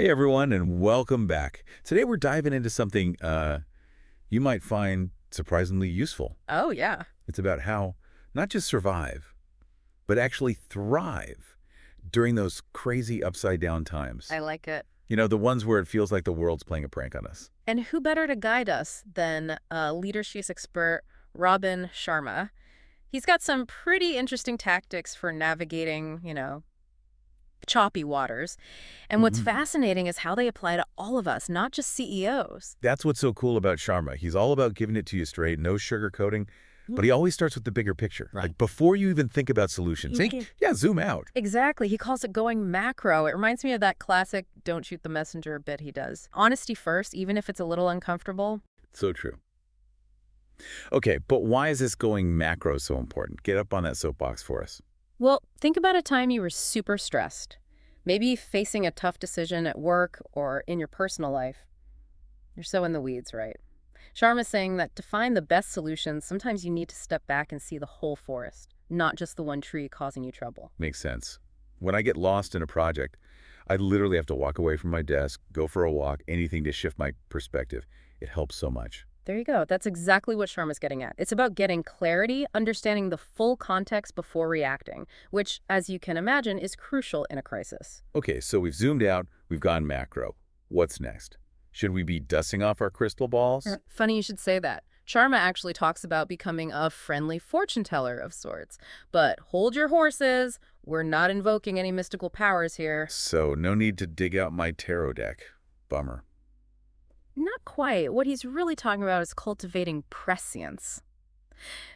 Hey everyone, and welcome back. Today we're diving into something you might find surprisingly useful. Oh, yeah. It's about how not just survive, but actually thrive during those crazy upside-down times. I like it. You know, the ones where it feels like the world's playing a prank on us. And who better to guide us than leadership expert Robin Sharma? He's got some pretty interesting tactics for navigating, choppy waters. And what's Mhm. fascinating is how they apply to all of us, not just CEOs. That's what's so cool about Sharma. He's all about giving it to you straight, no sugarcoating, but Mm. he always starts with the bigger picture. Right. Like before you even think about solutions, yeah, zoom out. Exactly. He calls it going macro. It reminds me of that classic don't shoot the messenger bit he does. Honesty first, even if it's a little uncomfortable. So true. Okay, but why is this going macro so important? Get up on that soapbox for us. Well, think about a time you were super stressed. Maybe facing a tough decision at work or in your personal life. You're so in the weeds, right? Sharma's saying that to find the best solutions, sometimes you need to step back and see the whole forest, not just the one tree causing you trouble. Makes sense. When I get lost in a project, I literally have to walk away from my desk, go for a walk, anything to shift my perspective. It helps so much. There you go. That's exactly what Sharma's getting at. It's about getting clarity, understanding the full context before reacting, which, as you can imagine, is crucial in a crisis. Okay, so we've zoomed out, we've gone macro. What's next? Should we be dusting off our crystal balls? Funny you should say that. Sharma actually talks about becoming a friendly fortune teller of sorts. But hold your horses. We're not invoking any mystical powers here. So no need to dig out my tarot deck. Bummer. Not quite. What he's really talking about is cultivating prescience.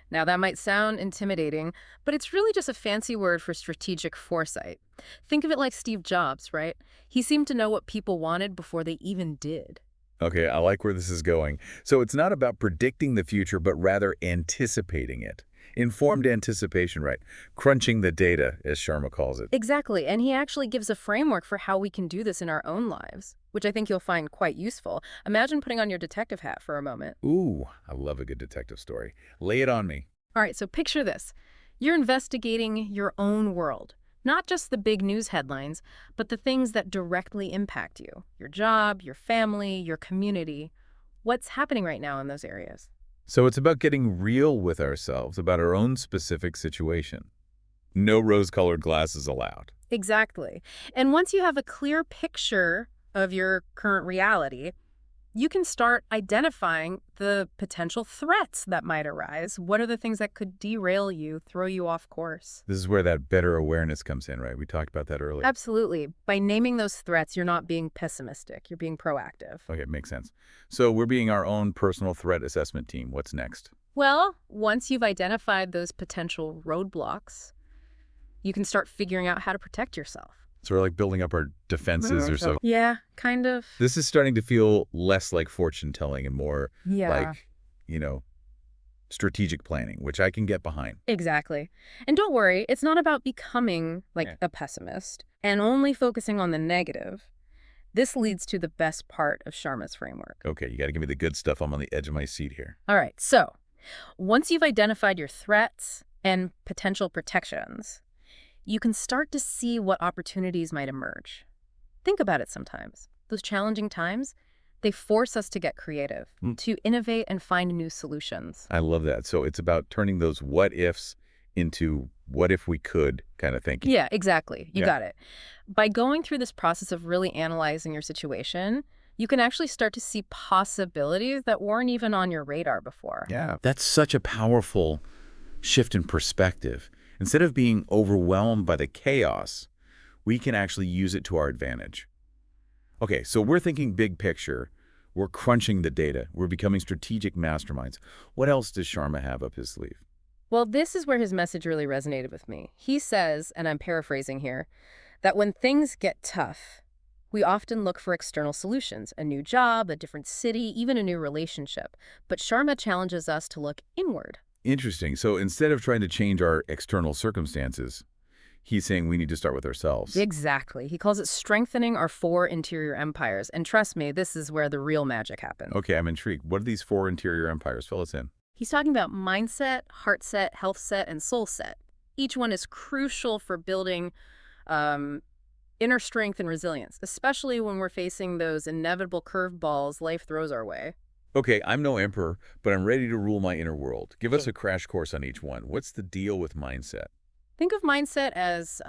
Now, that might sound intimidating, but it's really just a fancy word for strategic foresight. Think of it like Steve Jobs, right? He seemed to know what people wanted before they even did. Okay, I like where this is going. So it's not about predicting the future, but rather anticipating it. Informed anticipation, right? Crunching the data, as Sharma calls it. Exactly, and he actually gives a framework for how we can do this in our own lives, which I think you'll find quite useful. Imagine putting on your detective hat for a moment. Ooh, I love a good detective story. Lay it on me. All right, so picture this. You're investigating your own world, not just the big news headlines, but the things that directly impact you, your job, your family, your community. What's happening right now in those areas? So it's about getting real with ourselves about our own specific situation. No rose-colored glasses allowed. Exactly. And once you have a clear picture of your current reality, you can start identifying the potential threats that might arise. What are the things that could derail you, throw you off course? This is where that better awareness comes in, right? We talked about that earlier. Absolutely. By naming those threats, you're not being pessimistic. You're being proactive. Okay, makes sense. So we're being our own personal threat assessment team. What's next? Well, once you've identified those potential roadblocks, you can start figuring out how to protect yourself. So we're like building up our defenses or so. Yeah, kind of. This is starting to feel less like fortune telling and more Yeah. like, strategic planning, which I can get behind. Exactly. And don't worry, it's not about becoming Yeah. a pessimist and only focusing on the negative. This leads to the best part of Sharma's framework. Okay, you got to give me the good stuff. I'm on the edge of my seat here. All right, so once you've identified your threats and potential protections, you can start to see what opportunities might emerge. Think about it sometimes. Those challenging times, they force us to get creative, to innovate and find new solutions. I love that. So it's about turning those what ifs into what if we could kind of thinking. Yeah, exactly. You Yeah. got it. By going through this process of really analyzing your situation, you can actually start to see possibilities that weren't even on your radar before. Yeah. That's such a powerful shift in perspective. Instead of being overwhelmed by the chaos, we can actually use it to our advantage. Okay, so we're thinking big picture. We're crunching the data. We're becoming strategic masterminds. What else does Sharma have up his sleeve? Well, this is where his message really resonated with me. He says, and I'm paraphrasing here, that when things get tough, we often look for external solutions, a new job, a different city, even a new relationship. But Sharma challenges us to look inward. Interesting. So instead of trying to change our external circumstances, he's saying we need to start with ourselves. Exactly. He calls it strengthening our four interior empires. And trust me, this is where the real magic happens. Okay, I'm intrigued. What are these four interior empires? Fill us in. He's talking about mindset, heart set, health set, and soul set. Each one is crucial for building Inner strength and resilience, especially when we're facing those inevitable curveballs life throws our way. Okay, I'm no emperor, but I'm ready to rule my inner world. Give us Sure. a crash course on each one. What's the deal with mindset? Think of mindset as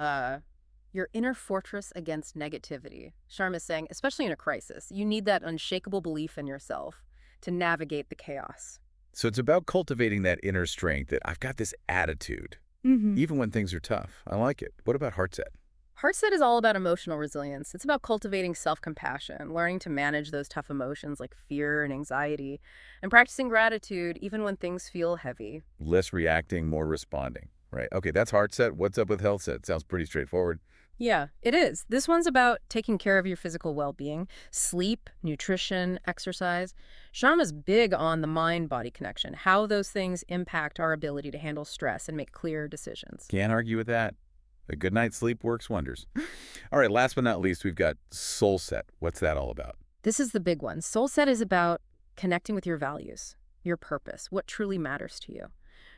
your inner fortress against negativity. Sharma is saying, especially in a crisis, you need that unshakable belief in yourself to navigate the chaos. So it's about cultivating that inner strength that I've got this attitude, Hmm. even when things are tough. I like it. What about heart set? Heartset is all about emotional resilience. It's about cultivating self-compassion, learning to manage those tough emotions like fear and anxiety, and practicing gratitude even when things feel heavy. Less reacting, more responding, right? Okay, that's heart set. What's up with health set? Sounds pretty straightforward. Yeah, it is. This one's about taking care of your physical well-being, sleep, nutrition, exercise. Sharma's big on the mind-body connection, how those things impact our ability to handle stress and make clear decisions. Can't argue with that. A good night's sleep works wonders. All right, last but not least, we've got soul set. What's that all about? This is the big one. Soul set is about connecting with your values, your purpose, what truly matters to you.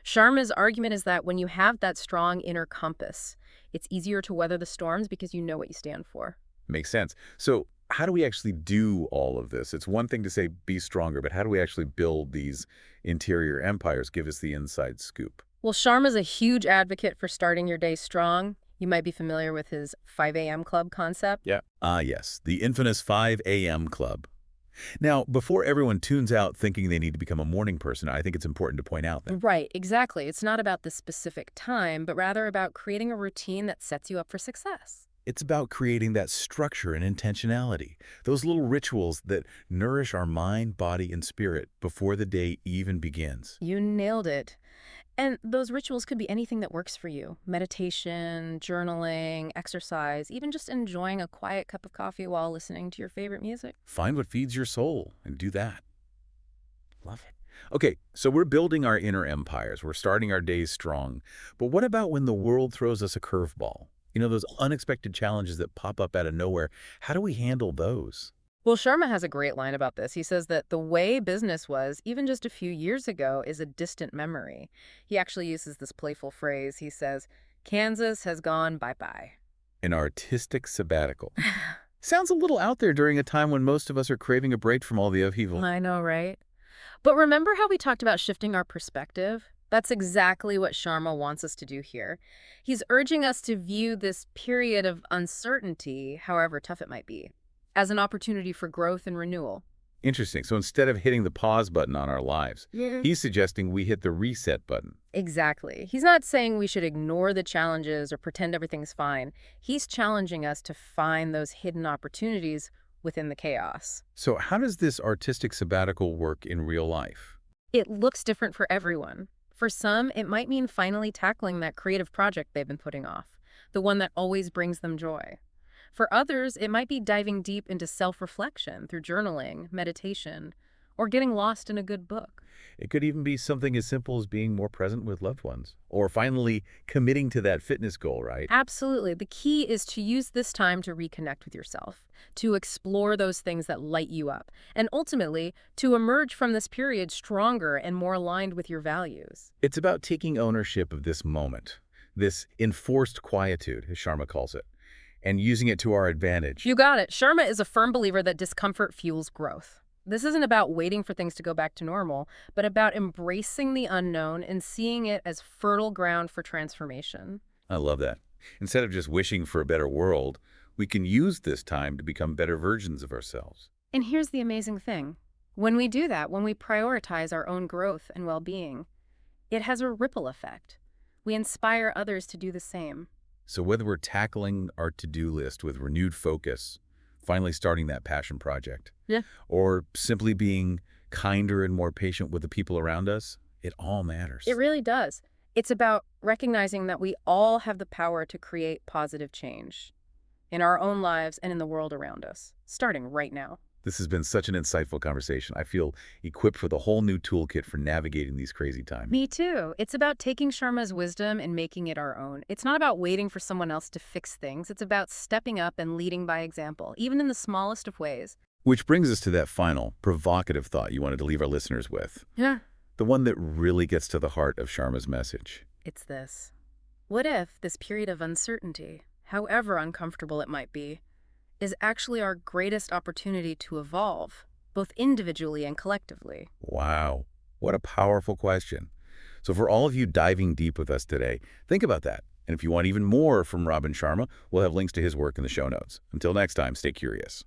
Sharma's argument is that when you have that strong inner compass, it's easier to weather the storms because you know what you stand for. Makes sense. So how do we actually do all of this? It's one thing to say be stronger, but how do we actually build these interior empires? Give us the inside scoop. Well, Sharma's a huge advocate for starting your day strong. You might be familiar with his 5 a.m. club concept. Yeah. Ah, yes, the infamous 5 a.m. club. Now, before everyone tunes out thinking they need to become a morning person, I think it's important to point out that Right, exactly. It's not about the specific time, but rather about creating a routine that sets you up for success. it's about creating that structure and intentionality, those little rituals that nourish our mind, body, and spirit before the day even begins. You nailed it. And those rituals could be anything that works for you. Meditation, journaling, exercise, even just enjoying a quiet cup of coffee while listening to your favorite music. Find what feeds your soul and do that. Love it. Okay, so we're building our inner empires. We're starting our days strong. But what about when the world throws us a curveball? You know, those unexpected challenges that pop up out of nowhere. How do we handle those? Well, Sharma has a great line about this. He says that the way business was, even just a few years ago, is a distant memory. He actually uses this playful phrase. He says, Kansas has gone bye-bye. An artistic sabbatical. Sounds a little out there during a time when most of us are craving a break from all the upheaval. I know, right? But remember how we talked about shifting our perspective? That's exactly what Sharma wants us to do here. He's urging us to view this period of uncertainty, however tough it might be, as an opportunity for growth and renewal. Interesting. So instead of hitting the pause button on our lives, Yeah. he's suggesting we hit the reset button. Exactly. He's not saying we should ignore the challenges or pretend everything's fine. He's challenging us to find those hidden opportunities within the chaos. So how does this artistic sabbatical work in real life? It looks different for everyone. For some, it might mean finally tackling that creative project they've been putting off, the one that always brings them joy. For others, it might be diving deep into self-reflection through journaling, meditation, or getting lost in a good book. It could even be something as simple as being more present with loved ones, or finally committing to that fitness goal, right? Absolutely. The key is to use this time to reconnect with yourself, to explore those things that light you up, and ultimately to emerge from this period stronger and more aligned with your values. It's about taking ownership of this moment, this enforced quietude, as Sharma calls it, and using it to our advantage. You got it. Sharma is a firm believer that discomfort fuels growth. This isn't about waiting for things to go back to normal, but about embracing the unknown and seeing it as fertile ground for transformation. I love that. Instead of just wishing for a better world, we can use this time to become better versions of ourselves. And here's the amazing thing. When we do that, when we prioritize our own growth and well-being, it has a ripple effect. We inspire others to do the same. So whether we're tackling our to-do list with renewed focus, finally starting that passion project, Yeah. or simply being kinder and more patient with the people around us, it all matters. It really does. It's about recognizing that we all have the power to create positive change in our own lives and in the world around us, starting right now. This has been such an insightful conversation. I feel equipped with a whole new toolkit for navigating these crazy times. Me too. It's about taking Sharma's wisdom and making it our own. It's not about waiting for someone else to fix things. It's about stepping up and leading by example, even in the smallest of ways. Which brings us to that final, provocative thought you wanted to leave our listeners with. Yeah. The one that really gets to the heart of Sharma's message. It's this. What if this period of uncertainty however uncomfortable it might be, is actually our greatest opportunity to evolve, both individually and collectively? Wow, what a powerful question. So for all of you diving deep with us today, think about that. And if you want even more from Robin Sharma, we'll have links to his work in the show notes. Until next time, stay curious.